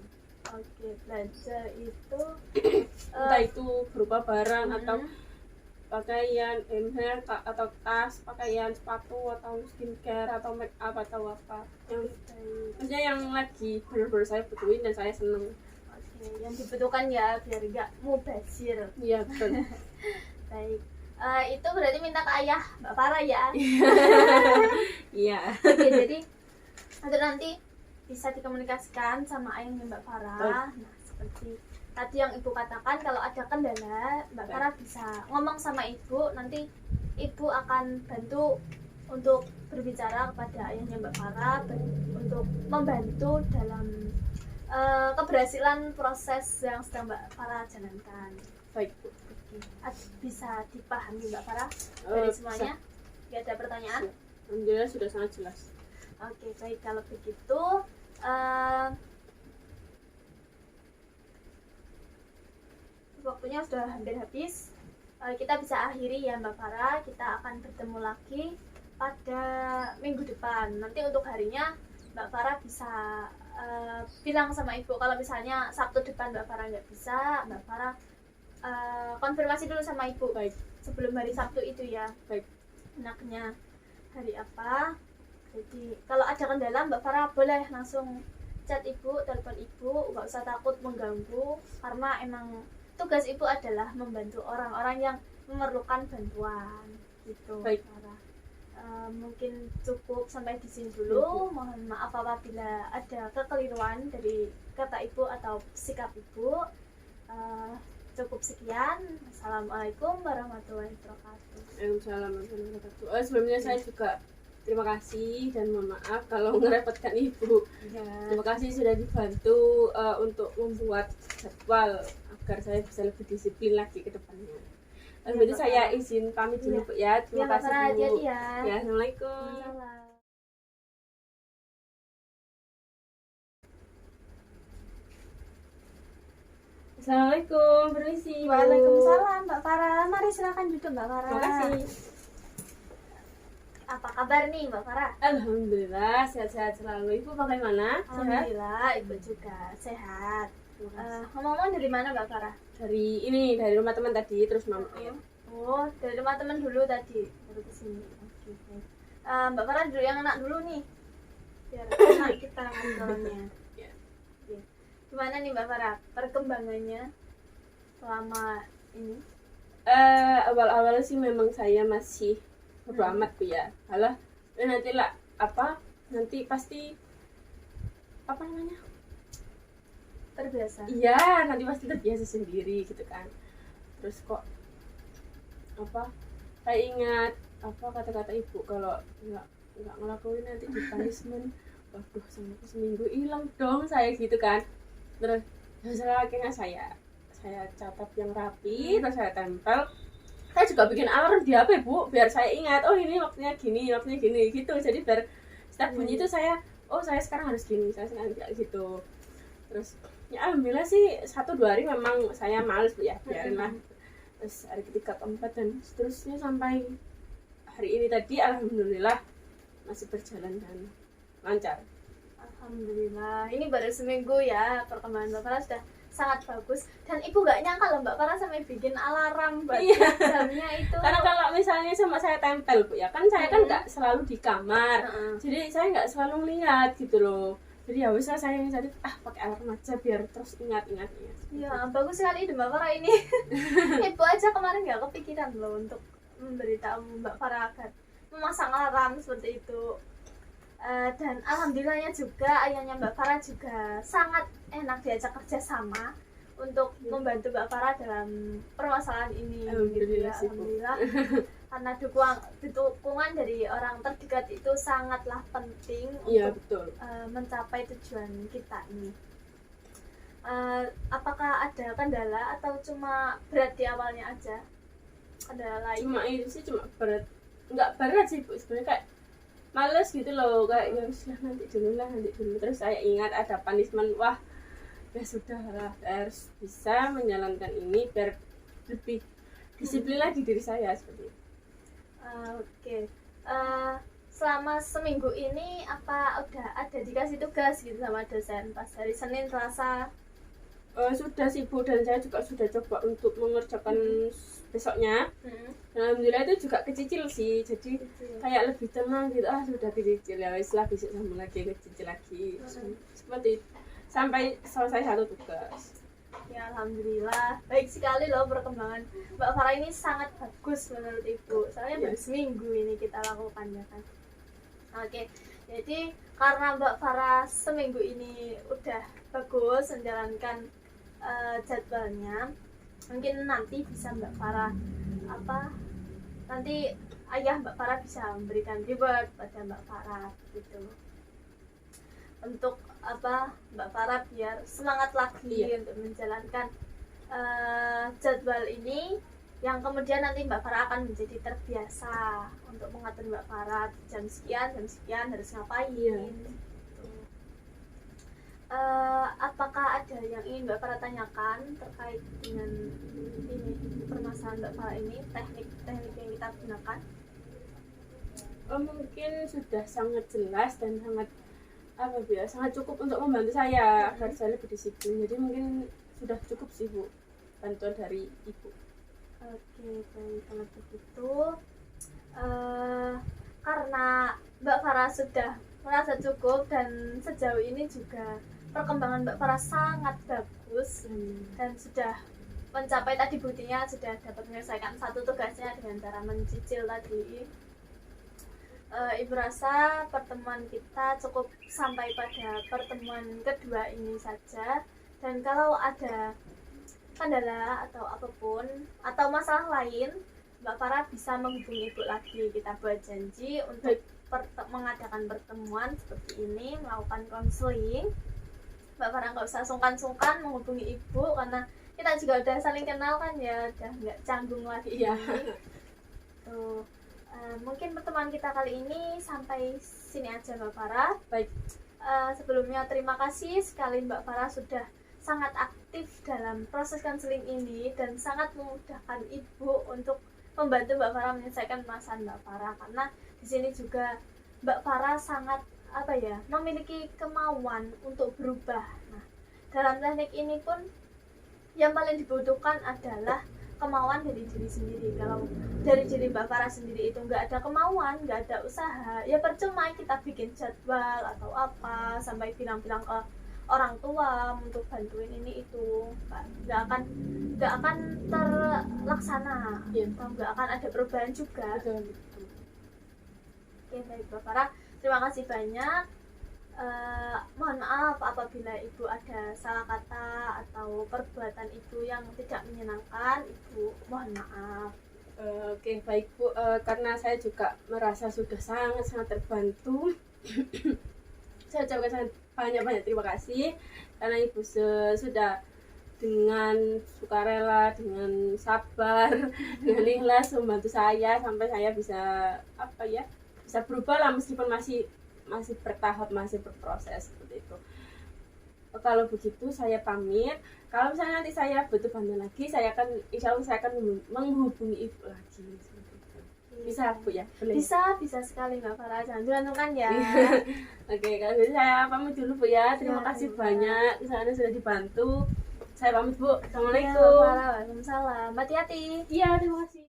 Oke, belanja itu entah itu berupa barang atau mm, pakaian, handbag atau tas, pakaian, sepatu atau skincare atau make up atau apa yang baik. maksudnya yang lagi benar-benar saya butuhin dan saya seneng. Oke, yang dibutuhkan ya biar nggak mubazir. Iya betul. Baik. Itu berarti minta ke ayah Mbak Farah ya. Iya. Oke, jadi itu nanti bisa dikomunikasikan sama ayahnya Mbak Farah. Nah, seperti tadi yang ibu katakan, kalau ada kendala Mbak Farah bisa ngomong sama ibu, nanti ibu akan bantu untuk berbicara kepada ayahnya Mbak Farah untuk membantu dalam keberhasilan proses yang sedang Mbak Farah jalankan. Baik Bu. Oke. Bisa dipahami Mbak Farah dari semuanya? Gak ada pertanyaan? Alhamdulillah sudah sangat jelas. Oke, baik, kalau begitu waktunya sudah hampir habis. Kita bisa akhiri ya Mbak Farah. Kita akan bertemu lagi pada minggu depan. Nanti untuk harinya Mbak Farah bisa bilang sama ibu kalau misalnya Sabtu depan Mbak Farah nggak bisa, Mbak Farah konfirmasi dulu sama ibu. Baik. Sebelum hari Sabtu itu ya. Baik. Enaknya hari apa? Jadi kalau ada kendala Mbak Farah boleh langsung chat ibu, telepon ibu, nggak usah takut mengganggu, karena emang tugas ibu adalah membantu orang-orang yang memerlukan bantuan gitu. Baik. Farah. Mungkin cukup sampai di sini dulu. Mohon maaf apabila ada kekeliruan dari kata ibu atau sikap ibu. Cukup sekian. Assalamualaikum warahmatullahi wabarakatuh. Waalaikumsalam warahmatullahi wabarakatuh. Sebelumnya saya juga terima kasih dan mohon maaf kalau merepotkan Ibu. Ya. Terima kasih sudah dibantu untuk membuat jadwal agar saya bisa lebih disiplin lagi ke depannya. Berarti saya izin pamit dulu Bu ya. Terima kasih Bu. Hati-hati ya. Ya, Assalamualaikum. Waalaikumsalam. Assalamualaikum, permisi Bu. Waalaikumsalam Mbak Farah. Mari silakan duduk Mbak Farah. Terima kasih. Apa kabar nih Mbak Farah? Alhamdulillah sehat-sehat selalu. Ibu bagaimana? Sehat? Alhamdulillah ibu juga sehat. Ngomong-ngomong dari mana Mbak Farah? Dari rumah teman tadi terus mama. Oh, dari rumah teman dulu tadi baru kesini. Oke, baik. Mbak Farah dulu yang anak dulu nih, biar enak kita ngobrolnya. Ya. Oke. Gimana nih Mbak Farah perkembangannya selama ini? Awal-awal sih memang saya masih bodo amat Bu ya. Alah, nanti lah nanti pasti apa namanya? Terbiasa. Iya, nanti pasti terbiasa sendiri gitu kan. Terus kok saya ingat kata-kata ibu kalau nggak ngelakuin nanti di punishment. Waduh, seminggu hilang dong saya gitu kan. Terus akhirnya saya catat yang rapi, terus saya tempel. Saya juga bikin alarm di HP Bu, biar saya ingat, oh ini waktunya gini gitu. Jadi biar setiap bunyi itu saya sekarang harus gini, saya sekarang tidak gitu. Terus ya alhamdulillah sih 1-2 hari memang saya males Bu ya, biarin lah. Terus hari ketiga, keempat dan seterusnya sampai hari ini tadi alhamdulillah masih berjalan dan lancar. Alhamdulillah. Ini baru seminggu ya, perkembangan Mbak Farah sudah sangat bagus. Dan ibu gak nyangka loh Mbak Farah sampai bikin alarm buat jamnya itu. Karena kalau misalnya sama saya tempel Bu ya, kan saya kan nggak selalu di kamar. Jadi saya nggak selalu lihat gitu loh. Jadi ya bisa saya jadi pakai alarm aja biar terus ingat. Ya bagus sekali ide Mbak Farah ini. Ibu aja kemarin nggak kepikiran loh untuk memberitahu Mbak Farah agar memasang alarm seperti itu. Dan alhamdulillahnya juga ayahnya Mbak Farah juga sangat enak diajak kerja sama untuk membantu Mbak Farah dalam permasalahan ini. Alhamdulillah, gitu ya. Alhamdulillah. Karena dukungan dari orang terdekat itu sangatlah penting untuk mencapai tujuan kita ini. Apakah ada kendala atau cuma berat di awalnya aja? Kendala lain? Cuma itu sih, cuma berat. Nggak berat sih Bu, sebenarnya kayak males gitu loh, kayak ya wis lah nanti dulu. Terus saya ingat ada punishment, wah ya sudah lah, harus bisa menjalankan ini biar lebih disiplin lagi diri saya seperti itu. Oke. Selama seminggu ini apa udah ada dikasih tugas gitu sama dosen pas hari Senin, Selasa? Sudah sih Bu, dan saya juga sudah coba untuk mengerjakan besoknya. Alhamdulillah itu juga kecicil sih, jadi kayak lebih tenang gitu. Sudah kecicil ya wis lah, besok sama lagi kecicil lagi. Seperti itu sampai selesai satu tugas. Ya alhamdulillah, baik sekali loh perkembangan Mbak Farah ini, sangat bagus menurut Ibu. Soalnya baru seminggu ini kita lakukan ya kan. Oke, jadi karena Mbak Farah seminggu ini udah bagus menjalankan jadwalnya, mungkin nanti bisa Mbak Farah nanti ayah Mbak Farah bisa memberikan reward pada Mbak Farah gitu, untuk Mbak Farah biar semangat lagi untuk menjalankan jadwal ini, yang kemudian nanti Mbak Farah akan menjadi terbiasa untuk mengatur Mbak Farah jam sekian harus ngapain. Gitu. Apakah ada yang ingin Mbak Farah tanyakan terkait dengan ini permasalahan Mbak Farah ini, teknik yang kita gunakan? Mungkin sudah sangat jelas dan sangat cukup untuk membantu saya agar saya lebih disiplin. Jadi mungkin sudah cukup sih Bu, bantuan dari Ibu. Oke, baik kalau begitu. Karena Mbak Farah sudah merasa cukup dan sejauh ini juga perkembangan Mbak Farah sangat bagus dan sudah mencapai, tadi buktinya sudah dapat menyelesaikan satu tugasnya dengan cara mencicil tadi. Ibu rasa pertemuan kita cukup sampai pada pertemuan kedua ini saja, dan kalau ada kendala atau apapun atau masalah lain, Mbak Farah bisa menghubungi Ibu lagi. Kita buat janji untuk mengadakan pertemuan seperti ini, melakukan konseling. Mbak Farah nggak usah sungkan-sungkan menghubungi Ibu, karena kita juga udah saling kenal kan ya, udah nggak canggung lagi ya. Tuh. Mungkin pertemuan kita kali ini sampai sini aja Mbak Farah. Baik. Sebelumnya terima kasih sekali Mbak Farah sudah sangat aktif dalam proses konseling ini dan sangat memudahkan Ibu untuk membantu Mbak Farah menyelesaikan permasalahan Mbak Farah, karena di sini juga Mbak Farah sangat memiliki kemauan untuk berubah. Nah, dalam teknik ini pun yang paling dibutuhkan adalah kemauan dari diri sendiri. Kalau dari diri Mbak Farah sendiri itu nggak ada kemauan, nggak ada usaha, ya percuma kita bikin jadwal atau apa sampai bilang-bilang ke orang tua untuk bantuin ini itu, nggak akan terlaksana, atau nggak akan ada perubahan juga. Oke, baik Mbak Farah, terima kasih banyak. Mohon maaf apabila Ibu ada salah kata atau perbuatan Ibu yang tidak menyenangkan, Ibu mohon maaf. Oke, baik Bu, karena saya juga merasa sudah sangat terbantu. Saya ucapkan banyak terima kasih karena Ibu sudah dengan sukarela, dengan sabar, dengan ikhlas membantu saya sampai saya bisa bisa berubah lah, meskipun masih bertahap, masih berproses seperti itu. Kalau begitu saya pamit. Kalau misalnya nanti saya butuh bantuan lagi, insya Allah saya akan menghubungi Ibu lagi. Bisa Bu ya? Boleh? Bisa sekali Mbak Farah, jangan kan ya. Oke, kalau gitu saya pamit dulu Bu ya. Terima kasih banyak, misalnya sudah dibantu. Saya pamit Bu. Assalamualaikum. Waalaikumsalam. Hati-hati. Iya, terima kasih.